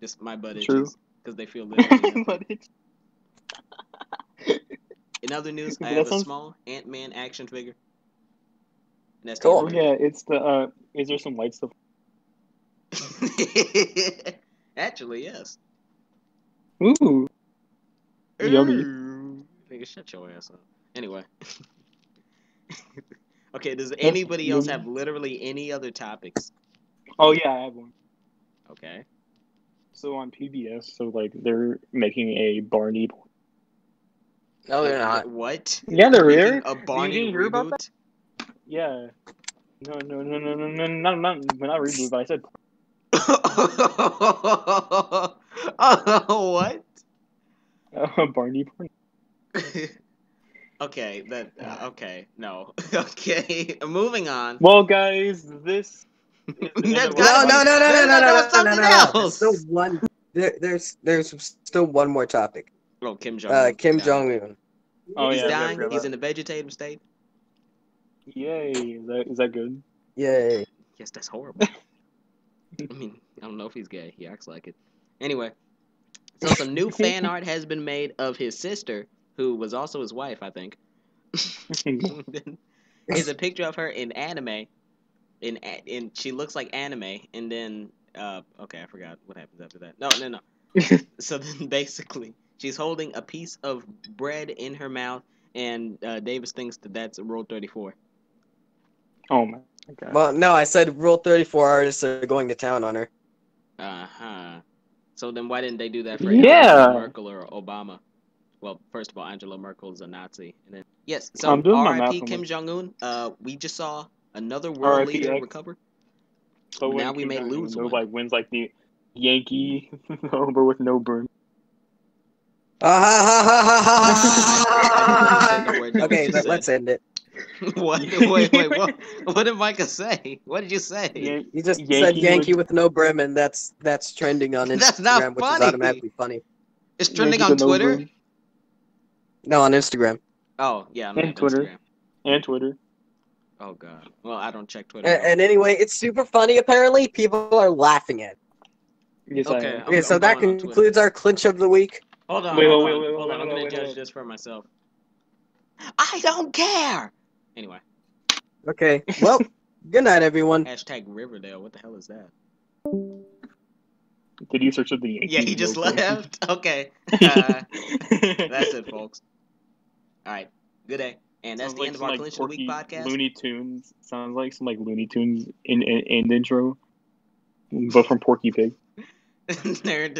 Speaker 3: Just my butt
Speaker 2: True.
Speaker 3: itches because they feel literally nothing.
Speaker 2: But it's
Speaker 3: In other news, I
Speaker 2: That
Speaker 3: have a
Speaker 2: sounds-
Speaker 3: small Ant-Man action figure. And that's
Speaker 4: Cool.
Speaker 2: oh yeah, it's the is there some light stuff?
Speaker 3: Actually, yes.
Speaker 2: Ooh. Yummy.
Speaker 3: Nigga, shut your ass up. Anyway. Okay, does anybody else have literally any other topics?
Speaker 2: Oh yeah, I have one.
Speaker 3: Okay.
Speaker 2: So on PBS, so like they're making a Barney.
Speaker 4: No, they're not.
Speaker 3: What?
Speaker 2: Yeah, they're
Speaker 3: Making
Speaker 2: there.
Speaker 3: a Barney
Speaker 2: You didn't hear about
Speaker 3: reboot?
Speaker 2: Yeah. No, not reboot, but I said
Speaker 3: What?
Speaker 2: Barney porn.
Speaker 3: Okay, okay, no. Okay, moving on.
Speaker 2: Well, guys, this. Is the end
Speaker 3: That's
Speaker 2: of
Speaker 3: gotta
Speaker 2: our-
Speaker 3: be- That was something else.
Speaker 4: There's still one. There's still one more topic.
Speaker 3: Oh, Kim Jong-un.
Speaker 4: Kim
Speaker 3: dying.
Speaker 4: Jong-un.
Speaker 2: Oh
Speaker 3: He's
Speaker 2: yeah, I
Speaker 3: dying.
Speaker 2: forgot
Speaker 3: He's
Speaker 2: about
Speaker 3: in a vegetative state.
Speaker 2: that. Yay! Is that good?
Speaker 4: Yay.
Speaker 3: Yes, that's horrible. I mean, I don't know if he's gay. He acts like it. Anyway, so some new fan art has been made of his sister, who was also his wife, I think. Here's a picture of her in anime. In she looks like anime, and then okay, I forgot what happens after that. No. So then basically, she's holding a piece of bread in her mouth, and Davis thinks that that's Rule 34.
Speaker 2: Oh my god.
Speaker 4: Well, no, I said Rule 34 artists are going to town on her.
Speaker 3: Uh-huh. So then why didn't they do that for
Speaker 2: Yeah.
Speaker 3: Angela Merkel or Obama? Well, first of all, Angela Merkel's a Nazi. And then yes, so
Speaker 2: I'm doing my
Speaker 3: R.I.P.
Speaker 2: math
Speaker 3: Kim
Speaker 2: on
Speaker 3: Jong-un. We just saw another world
Speaker 2: R.I.P.
Speaker 3: leader
Speaker 2: X.
Speaker 3: recover.
Speaker 2: So
Speaker 3: Now
Speaker 2: when
Speaker 3: we
Speaker 2: Kim
Speaker 3: may
Speaker 2: Jong-un
Speaker 3: lose one.
Speaker 2: like wins like the Yankee over with no burn.
Speaker 4: Okay, let's end it.
Speaker 3: What? Wait, what did Micah say? What did you say?
Speaker 4: You just said Yankee with no brim, and that's trending on Instagram,
Speaker 3: That's not
Speaker 4: which is
Speaker 3: funny.
Speaker 4: automatically funny.
Speaker 3: It's trending
Speaker 2: Yankee
Speaker 3: on
Speaker 2: with no
Speaker 3: Twitter?
Speaker 2: brim.
Speaker 4: No, on Instagram.
Speaker 3: Oh, yeah, I'm
Speaker 2: And
Speaker 3: on
Speaker 2: Twitter.
Speaker 3: Instagram.
Speaker 2: And Twitter.
Speaker 3: Oh, God. Well, I don't check Twitter. at all.
Speaker 4: And anyway, it's super funny. Apparently, people are laughing at it.
Speaker 2: Yes,
Speaker 3: Okay,
Speaker 2: I am.
Speaker 3: I'm
Speaker 4: Okay, so that
Speaker 3: going on
Speaker 4: concludes our clinch of the week.
Speaker 3: Hold on,
Speaker 2: Wait,
Speaker 3: hold
Speaker 2: wait,
Speaker 3: on,
Speaker 2: wait,
Speaker 3: hold on.
Speaker 2: wait,
Speaker 3: I'm gonna
Speaker 2: wait,
Speaker 3: judge
Speaker 2: wait.
Speaker 3: this for myself. I don't care. Anyway,
Speaker 4: Okay, well, good night, everyone.
Speaker 3: hashtag Riverdale. What the hell is that?
Speaker 2: Did you search up the Yankee?
Speaker 3: Yeah, he
Speaker 2: with
Speaker 3: just
Speaker 2: no burn?
Speaker 3: left. Okay, that's it, folks. All right, good day, and that's
Speaker 2: Sounds
Speaker 3: the
Speaker 2: like
Speaker 3: end of
Speaker 2: some,
Speaker 3: our
Speaker 2: like,
Speaker 3: Clinch of the Week
Speaker 2: quirky
Speaker 3: podcast.
Speaker 2: Looney Tunes. Sounds like some like Looney Tunes in intro, but from Porky Pig. And then